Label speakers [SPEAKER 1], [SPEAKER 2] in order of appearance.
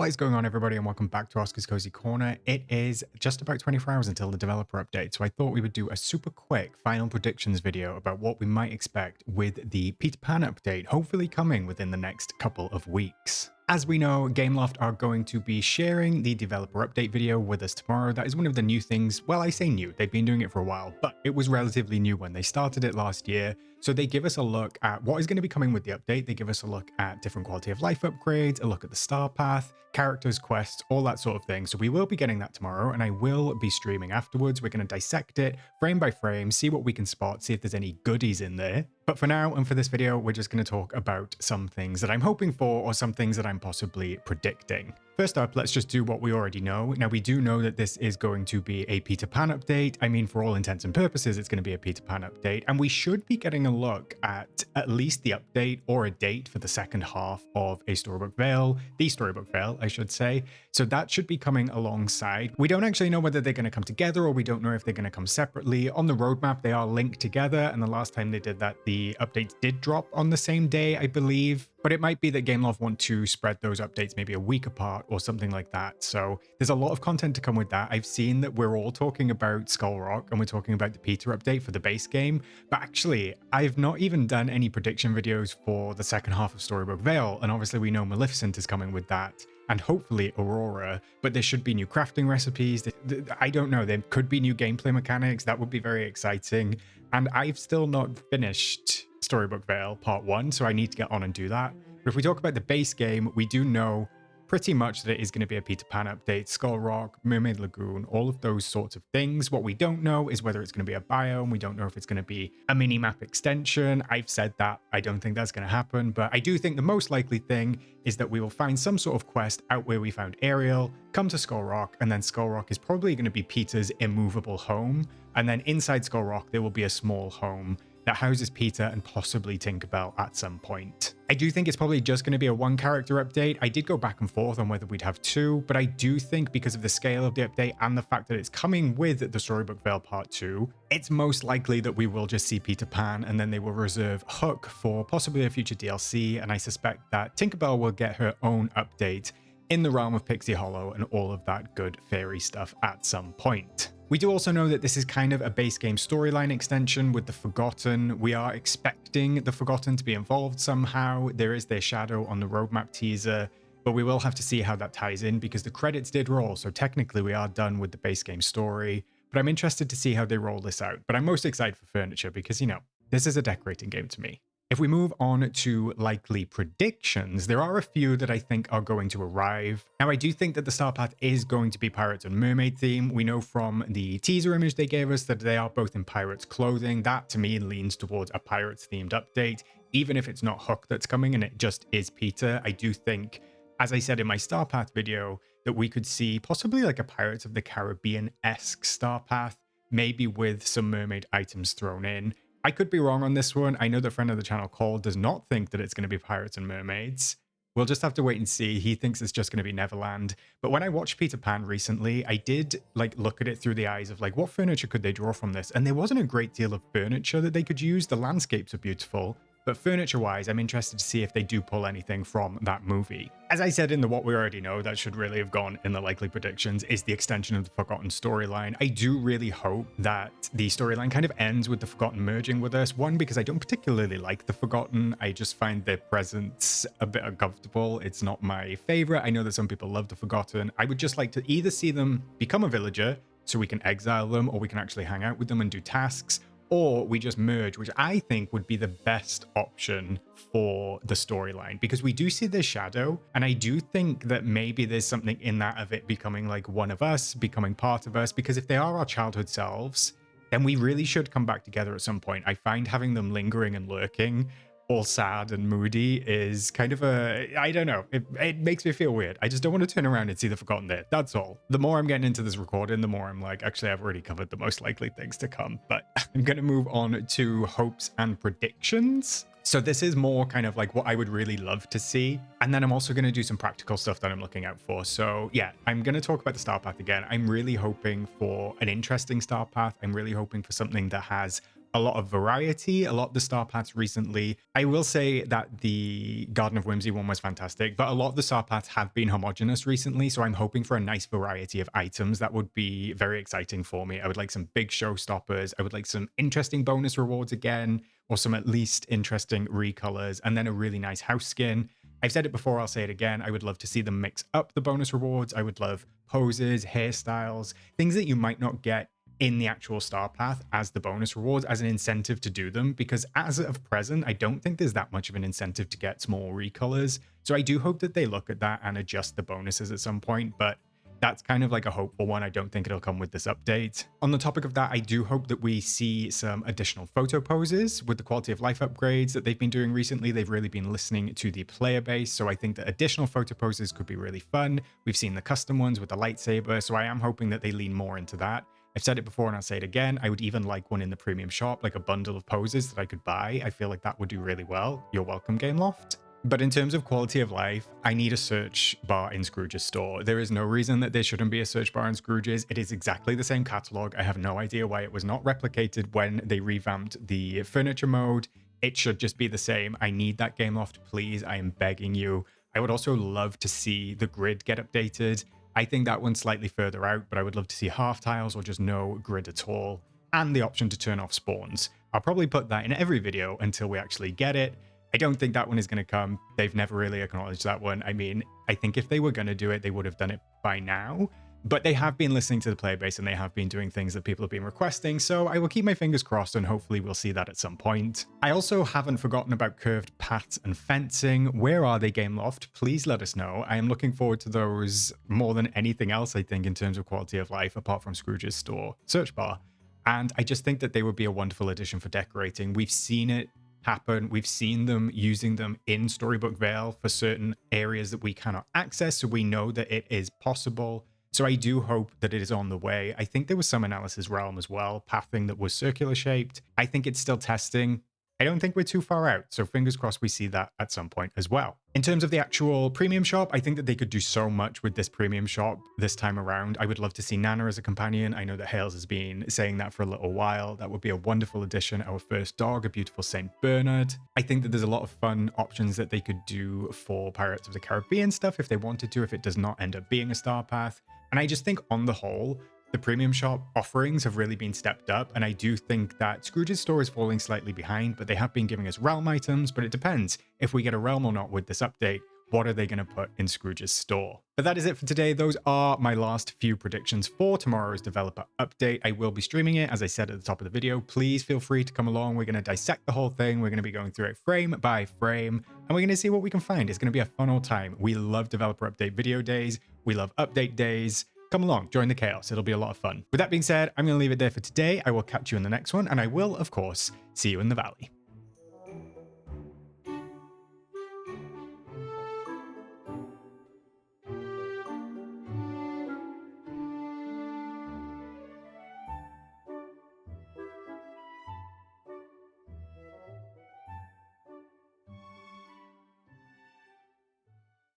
[SPEAKER 1] What is going on, everybody, and welcome back to Oscar's Cozy Corner. It is just about 24 hours until the developer update, so I thought we would do a super quick final predictions video about what we might expect with the Peter Pan update, hopefully coming within the next couple of weeks. As we know, Gameloft are going to be sharing the developer update video with us tomorrow. That is one of the new things. Well, I say new, they've been doing it for a while, but it was relatively new when they started it last year. So they give us a look at what is going to be coming with the update. They give us a look at different quality of life upgrades, a look at the star path, characters, quests, all that sort of thing. So we will be getting that tomorrow, and I will be streaming afterwards. We're going to dissect it frame by frame, see what we can spot, see if there's any goodies in there. But for now, and for this video, we're just going to talk about some things that I'm hoping for or some things that I'm possibly predicting. First up, let's just do what we already know. Now, we do know that this is going to be a Peter Pan update. I mean, for all intents and purposes, it's going to be a Peter Pan update, and we should be getting a look at least the update or a date for the second half of a Storybook Vale, the Storybook Vale, I should say. So that should be coming alongside. We don't actually know whether they're going to come together or we don't know if they're going to come separately. On the roadmap, they are linked together, and the last time they did that, the updates did drop on the same day, I believe. But it might be that Gameloft want to spread those updates maybe a week apart or something like that. So there's a lot of content to come with that. I've seen that we're all talking about Skull Rock and we're talking about the Peter update for the base game. But actually, I've not even done any prediction videos for the second half of Storybook Vale. And obviously we know Maleficent is coming with that, and hopefully Aurora, but there should be new crafting recipes. I don't know, there could be new gameplay mechanics. That would be very exciting. And I've still not finished Storybook Vale Part 1, so I need to get on and do that. But if we talk about the base game, we do know pretty much that it is going to be a Peter Pan update, Skull Rock, Mermaid Lagoon, all of those sorts of things. What we don't know is whether it's going to be a biome. We don't know if it's going to be a mini-map extension. I've said that. I don't think that's going to happen, but I do think the most likely thing is that we will find some sort of quest out where we found Ariel, come to Skull Rock, and then Skull Rock is probably going to be Peter's immovable home. And then inside Skull Rock, there will be a small home that houses Peter and possibly Tinkerbell at some point. I do think it's probably just going to be a one character update. I did go back and forth on whether we'd have two, but I do think because of the scale of the update and the fact that it's coming with the Storybook Vale Part 2, it's most likely that we will just see Peter Pan and then they will reserve Hook for possibly a future DLC, and I suspect that Tinkerbell will get her own update in the realm of Pixie Hollow and all of that good fairy stuff at some point. We do also know that this is kind of a base game storyline extension with the Forgotten. We are expecting the Forgotten to be involved somehow. There is their shadow on the roadmap teaser, but we will have to see how that ties in because the credits did roll, so technically we are done with the base game story. But I'm interested to see how they roll this out. But I'm most excited for furniture because, you know, this is a decorating game to me. If we move on to likely predictions, there are a few that I think are going to arrive. Now, I do think that the star path is going to be Pirates and Mermaid theme. We know from the teaser image they gave us that they are both in Pirates clothing. That, to me, leans towards a Pirates themed update. Even if it's not Hook that's coming and it just is Peter, I do think, as I said in my star path video, that we could see possibly like a Pirates of the Caribbean-esque star path, maybe with some mermaid items thrown in. I could be wrong on this one. I know the friend of the channel, Cole, does not think that it's going to be Pirates and Mermaids. We'll just have to wait and see. He thinks it's just going to be Neverland. But when I watched Peter Pan recently, I did like look at it through the eyes of like, what furniture could they draw from this? And there wasn't a great deal of furniture that they could use. The landscapes are beautiful. But furniture-wise, I'm interested to see if they do pull anything from that movie. As I said in the what we already know, that should really have gone in the likely predictions, is the extension of the Forgotten storyline. I do really hope that the storyline kind of ends with the Forgotten merging with us. One, because I don't particularly like the Forgotten. I just find their presence a bit uncomfortable. It's not my favorite. I know that some people love the Forgotten. I would just like to either see them become a villager so we can exile them, or we can actually hang out with them and do tasks, or we just merge, which I think would be the best option for the storyline, because we do see the shadow, and I do think that maybe there's something in that of it becoming like one of us, becoming part of us, because if they are our childhood selves, then we really should come back together at some point. I find having them lingering and lurking, all sad and moody, is kind of I don't know, it makes me feel weird. I just don't want to turn around and see the Forgotten there, that's all. The more I'm getting into this recording, the more I'm like, actually, I've already covered the most likely things to come, but I'm going to move on to hopes and predictions. So this is more kind of like what I would really love to see. And then I'm also going to do some practical stuff that I'm looking out for. So yeah, I'm going to talk about the star path again. I'm really hoping for an interesting star path. I'm really hoping for something that has a lot of variety, a lot of the star paths recently. I will say that the Garden of Whimsy one was fantastic, but a lot of the star paths have been homogenous recently, so I'm hoping for a nice variety of items. That would be very exciting for me. I would like some big showstoppers. I would like some interesting bonus rewards again, or some at least interesting recolors, and then a really nice house skin. I've said it before, I'll say it again. I would love to see them mix up the bonus rewards. I would love poses, hairstyles, things that you might not get in the actual star path as the bonus rewards, as an incentive to do them, because as of present, I don't think there's that much of an incentive to get small recolors. So I do hope that they look at that and adjust the bonuses at some point, but that's kind of like a hopeful one. I don't think it'll come with this update. On the topic of that, I do hope that we see some additional photo poses with the quality of life upgrades that they've been doing recently. They've really been listening to the player base, so I think that additional photo poses could be really fun. We've seen the custom ones with the lightsaber, so I am hoping that they lean more into that. I've said it before and I'll say it again. I would even like one in the premium shop, like a bundle of poses that I could buy. I feel like that would do really well. You're welcome, Gameloft. But in terms of quality of life, I need a search bar in Scrooge's store. There is no reason that there shouldn't be a search bar in Scrooge's. It is exactly the same catalog. I have no idea why it was not replicated when they revamped the furniture mode. It should just be the same. I need that, Gameloft, please. I am begging you. I would also love to see the grid get updated. I think that one's slightly further out, but I would love to see half tiles or just no grid at all, and the option to turn off spawns. I'll probably put that in every video until we actually get it. I don't think that one is going to come. They've never really acknowledged that one. I mean, I think if they were going to do it, they would have done it by now. But they have been listening to the player base and they have been doing things that people have been requesting, so I will keep my fingers crossed and hopefully we'll see that at some point. I also haven't forgotten about curved paths and fencing. Where are they, Gameloft? Please let us know. I am looking forward to those more than anything else, I think, in terms of quality of life, apart from Scrooge's store search bar. And I just think that they would be a wonderful addition for decorating. We've seen it happen. We've seen them using them in Storybook Vale for certain areas that we cannot access, so we know that it is possible. So I do hope that it is on the way. I think there was some Analysis Realm as well, pathing that was circular shaped. I think it's still testing. I don't think we're too far out, so fingers crossed we see that at some point as well. In terms of the actual premium shop, I think that they could do so much with this premium shop this time around. I would love to see Nana as a companion. I know that Hales has been saying that for a little while. That would be a wonderful addition. Our first dog, a beautiful Saint Bernard. I think that there's a lot of fun options that they could do for Pirates of the Caribbean stuff if they wanted to, if it does not end up being a star path. And I just think on the whole, the premium shop offerings have really been stepped up, and I do think that Scrooge's store is falling slightly behind, but they have been giving us realm items, but it depends if we get a realm or not with this update. What are they going to put in Scrooge's store? But that is it for today. Those are my last few predictions for tomorrow's developer update. I will be streaming it, as I said at the top of the video. Please feel free to come along. We're going to dissect the whole thing. We're going to be going through it frame by frame, and we're going to see what we can find. It's going to be a fun old time. We love developer update video days. We love update days. Come along, join the chaos. It'll be a lot of fun. With that being said, I'm going to leave it there for today. I will catch you in the next one, and I will, of course, see you in the valley.